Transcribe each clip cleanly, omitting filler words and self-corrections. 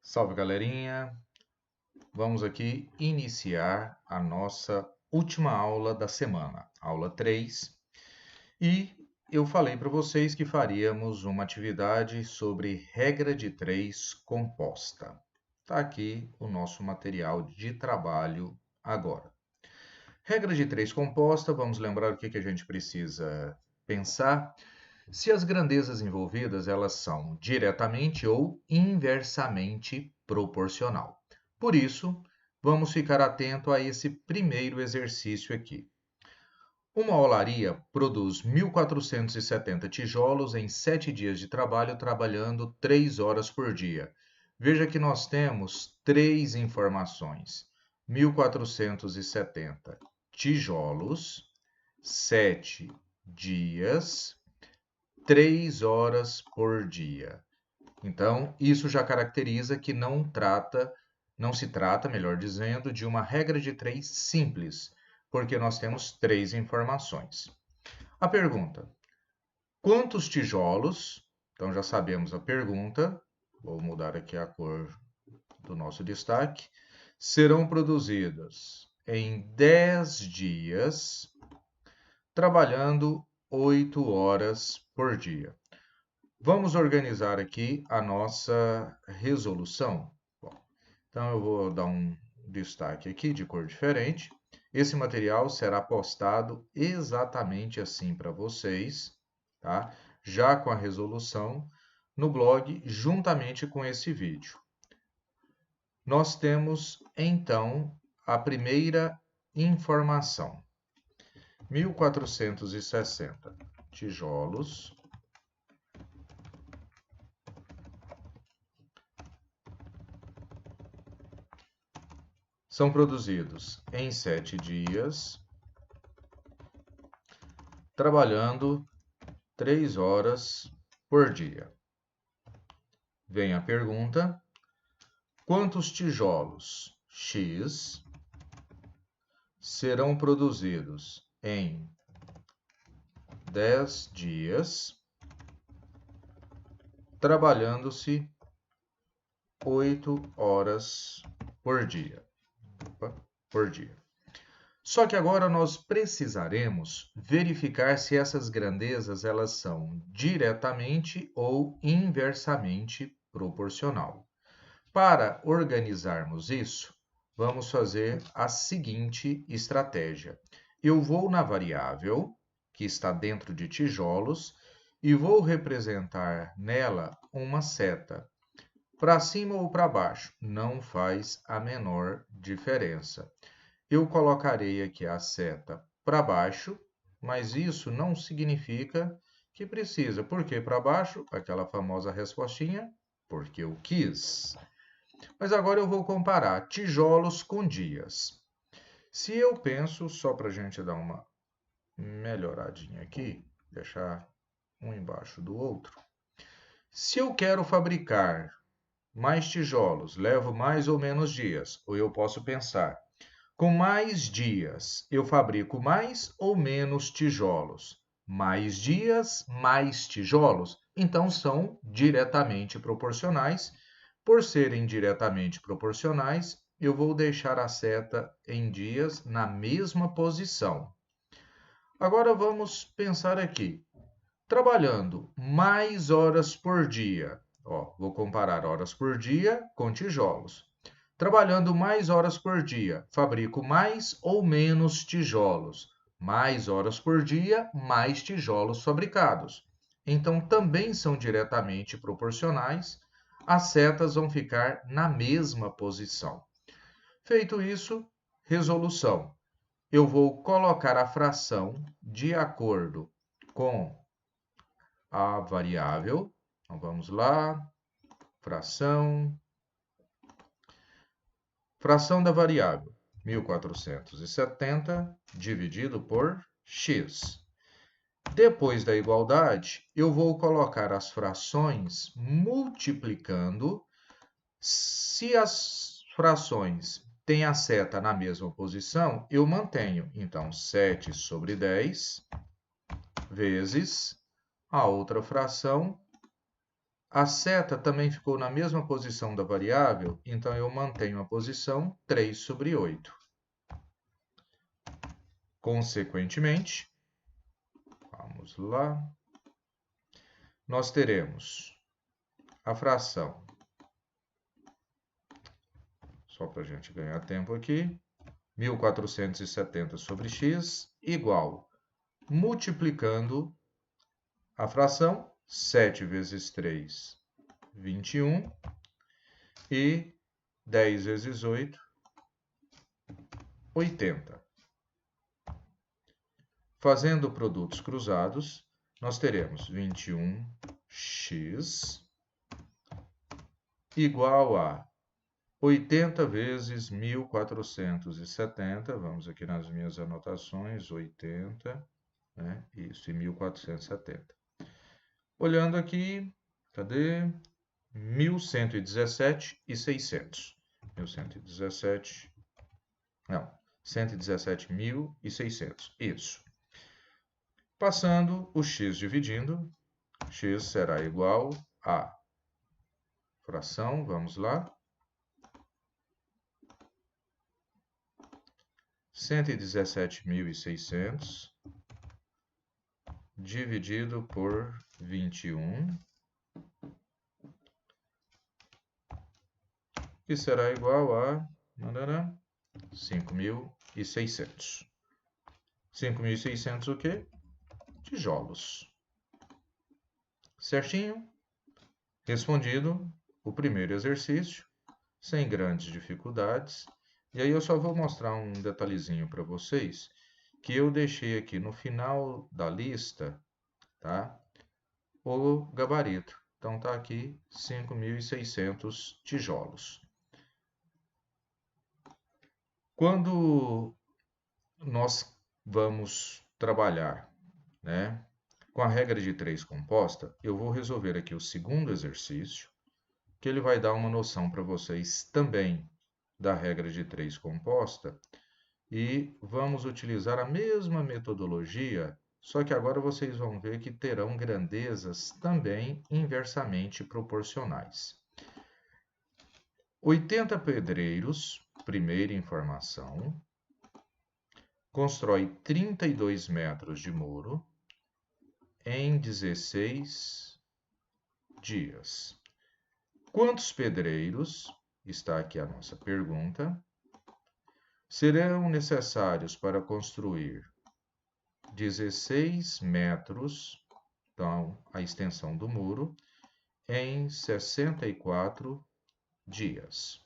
Salve, galerinha! Vamos aqui iniciar a nossa última aula da semana, aula 3. E eu falei para vocês que faríamos uma atividade sobre regra de 3 composta. Está aqui o nosso material de trabalho agora. Regra de 3 composta, vamos lembrar o que a gente precisa pensar. Se as grandezas envolvidas elas são diretamente ou inversamente proporcional. Por isso, vamos ficar atento a esse primeiro exercício aqui. Uma olaria produz 1.470 tijolos em 7 dias de trabalho, trabalhando 3 horas por dia. Veja que nós temos 3 informações. 1.470 tijolos, 7 dias, 3 horas por dia. Então, isso já caracteriza que não se trata, melhor dizendo, de uma regra de 3 simples, porque nós temos 3 informações. A pergunta: quantos tijolos? Então, já sabemos a pergunta. Vou mudar aqui a cor do nosso destaque. Serão produzidos em 10 dias, trabalhando 8 horas por dia. Vamos organizar aqui a nossa resolução. Bom, então, eu vou dar um destaque aqui de cor diferente. Esse material será postado exatamente assim para vocês, tá? Já com a resolução no blog, juntamente com esse vídeo. Nós temos, então, a primeira informação. 1.460 tijolos são produzidos em 7 dias, trabalhando 3 horas por dia. Vem a pergunta: quantos tijolos X serão produzidos em 10 dias, trabalhando-se 8 horas por dia? Só que agora nós precisaremos verificar se essas grandezas elas são diretamente ou inversamente proporcional. Para organizarmos isso, vamos fazer a seguinte estratégia. Eu vou na variável, que está dentro de tijolos, e vou representar nela uma seta. Para cima ou para baixo, não faz a menor diferença. Eu colocarei aqui a seta para baixo, mas isso não significa que precisa. Por que para baixo? Aquela famosa respostinha, porque eu quis. Mas agora eu vou comparar tijolos com dias. Se eu penso, só para a gente dar uma melhoradinha aqui, deixar um embaixo do outro. Se eu quero fabricar mais tijolos, levo mais ou menos dias? Ou eu posso pensar, com mais dias, eu fabrico mais ou menos tijolos? Mais dias, mais tijolos? Então, são diretamente proporcionais. Por serem diretamente proporcionais, eu vou deixar a seta em dias na mesma posição. Agora, vamos pensar aqui. Trabalhando mais horas por dia. Vou comparar horas por dia com tijolos. Trabalhando mais horas por dia, fabrico mais ou menos tijolos? Mais horas por dia, mais tijolos fabricados. Então, também são diretamente proporcionais. As setas vão ficar na mesma posição. Feito isso, resolução. Eu vou colocar a fração de acordo com a variável. Então, vamos lá. Fração da variável 1.470 dividido por x. Depois da igualdade, eu vou colocar as frações multiplicando. Se as frações têm a seta na mesma posição, eu mantenho. Então, 7 sobre 10 vezes a outra fração, A seta também ficou na mesma posição da variável, então eu mantenho a posição 3 sobre 8. Consequentemente, vamos lá, nós teremos a fração, só para a gente ganhar tempo aqui, 1470 sobre x igual, multiplicando a fração, 7 vezes 3, 21, e 10 vezes 8, 80. Fazendo produtos cruzados, nós teremos 21x igual a 80 vezes 1470, vamos aqui nas minhas anotações, 80, né? Isso, e 1470. Olhando aqui, cadê? 1117 e 600. 1117, não, 117.600, isso. Passando o x dividindo, x será igual a fração, vamos lá, 117.600 dividido por 21, que será igual a 5.600. 5.600 o quê? Tijolos. Certinho? Respondido o primeiro exercício, sem grandes dificuldades. E aí eu só vou mostrar um detalhezinho para vocês, que eu deixei aqui no final da lista, tá? O gabarito. Então tá aqui 5.600 tijolos. Quando nós vamos trabalhar, né, com a regra de 3 composta, eu vou resolver aqui o segundo exercício, que ele vai dar uma noção para vocês também da regra de 3 composta, e vamos utilizar a mesma metodologia, só que agora vocês vão ver que terão grandezas também inversamente proporcionais. 80 pedreiros, primeira informação, constrói 32 metros de muro em 16 dias. Quantos pedreiros, está aqui a nossa pergunta, serão necessários para construir 16 metros, então a extensão do muro, em 64 dias?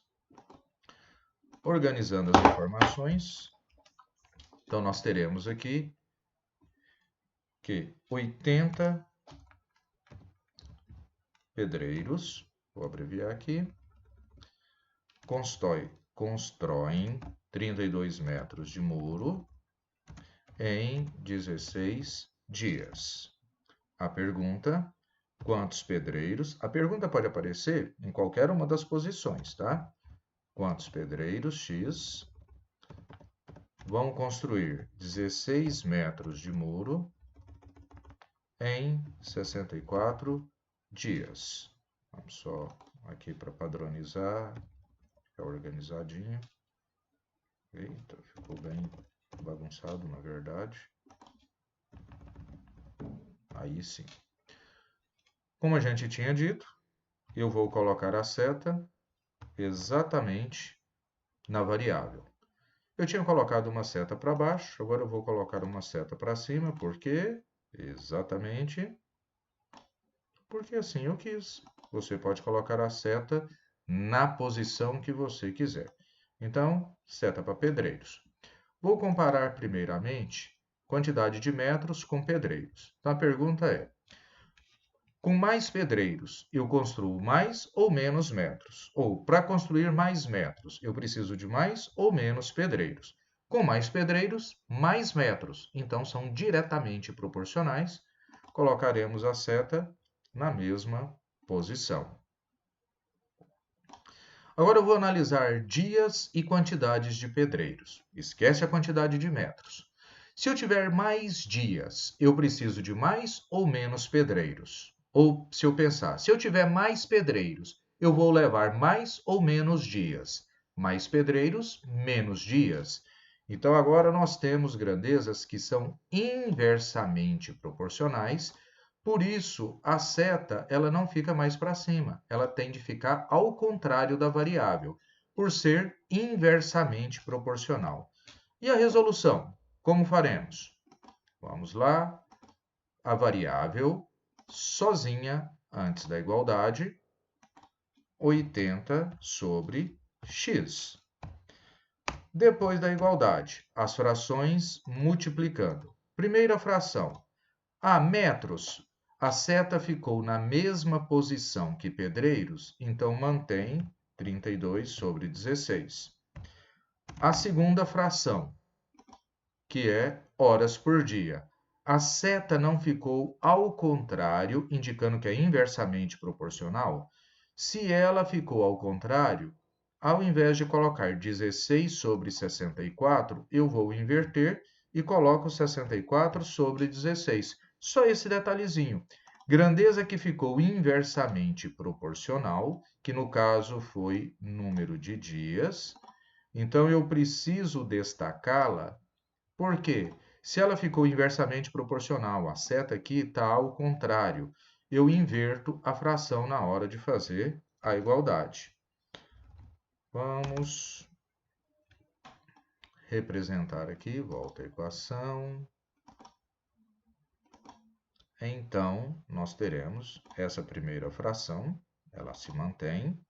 Organizando as informações, então nós teremos aqui que 80 pedreiros, vou abreviar aqui, constroem 32 metros de muro em 16 dias. A pergunta, quantos pedreiros? A pergunta pode aparecer em qualquer uma das posições, tá? Quantos pedreiros, x, vão construir 16 metros de muro em 64 dias? Vamos só aqui para padronizar, ficar organizadinho. Eita, ficou bem bagunçado, na verdade. Aí sim. Como a gente tinha dito, eu vou colocar a seta exatamente na variável. Eu tinha colocado uma seta para baixo, agora eu vou colocar uma seta para cima, por quê? Exatamente porque assim eu quis. Você pode colocar a seta na posição que você quiser. Então, seta para pedreiros. Vou comparar primeiramente quantidade de metros com pedreiros. Então, a pergunta é, com mais pedreiros, eu construo mais ou menos metros? Ou, para construir mais metros, eu preciso de mais ou menos pedreiros? Com mais pedreiros, mais metros. Então, são diretamente proporcionais. Colocaremos a seta na mesma posição. Agora eu vou analisar dias e quantidades de pedreiros. Esquece a quantidade de metros. Se eu tiver mais dias, eu preciso de mais ou menos pedreiros? Ou se eu pensar, se eu tiver mais pedreiros, eu vou levar mais ou menos dias? Mais pedreiros, menos dias. Então agora nós temos grandezas que são inversamente proporcionais, por isso a seta ela não fica mais para cima, ela tem de ficar ao contrário da variável, por ser inversamente proporcional. E a resolução? Como faremos? Vamos lá, a variável sozinha antes da igualdade, 80 sobre x. Depois da igualdade, as frações multiplicando. Primeira fração. Metros. A seta ficou na mesma posição que pedreiros, então mantém 32 sobre 16. A segunda fração, que é horas por dia. A seta não ficou ao contrário, indicando que é inversamente proporcional. Se ela ficou ao contrário, ao invés de colocar 16 sobre 64, eu vou inverter e coloco 64 sobre 16. Só esse detalhezinho. Grandeza que ficou inversamente proporcional, que no caso foi número de dias. Então eu preciso destacá-la. Por quê? Se ela ficou inversamente proporcional, a seta aqui está ao contrário. Eu inverto a fração na hora de fazer a igualdade. Vamos representar aqui, volta a equação. Então, nós teremos essa primeira fração, ela se mantém,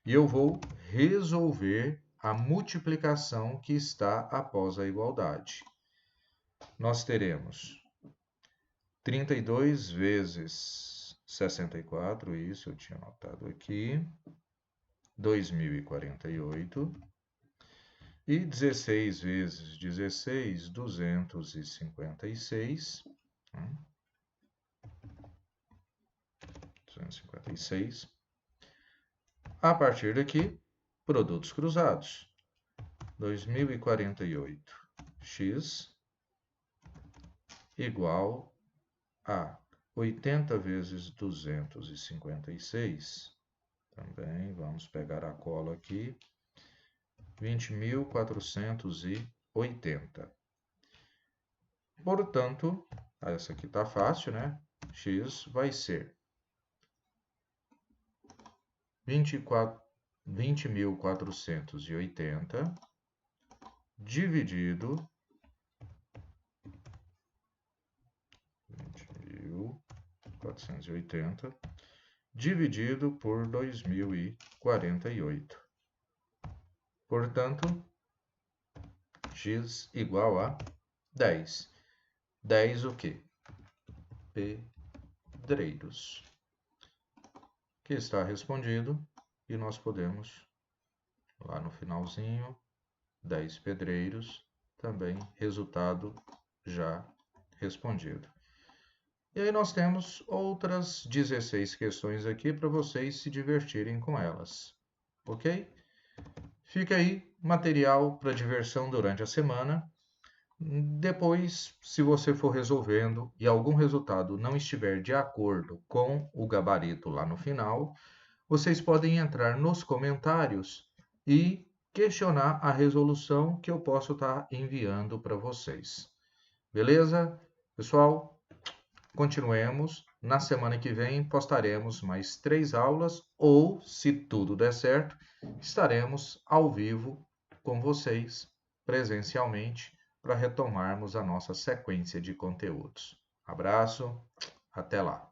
e eu vou resolver a multiplicação que está após a igualdade. Nós teremos 32 vezes 64, isso eu tinha anotado aqui, 2048. E 16 vezes 16, 256. 256. A partir daqui, produtos cruzados. 2048x igual a 80 vezes 256. Também vamos pegar a cola aqui. 20.480. Portanto, essa aqui está fácil, né? X vai ser 20.480 dividido 20.480 dividido por 2048. Portanto, x igual a 10. 10 o quê? Pedreiros. Que está respondido e nós podemos, lá no finalzinho, 10 pedreiros, também resultado já respondido. E aí nós temos outras 16 questões aqui para vocês se divertirem com elas, ok? Fica aí material para diversão durante a semana. Depois, se você for resolvendo e algum resultado não estiver de acordo com o gabarito lá no final, vocês podem entrar nos comentários e questionar a resolução que eu posso estar enviando para vocês. Beleza? Pessoal, continuemos. Na semana que vem postaremos mais 3 aulas ou, se tudo der certo, estaremos ao vivo com vocês presencialmente para retomarmos a nossa sequência de conteúdos. Abraço, até lá!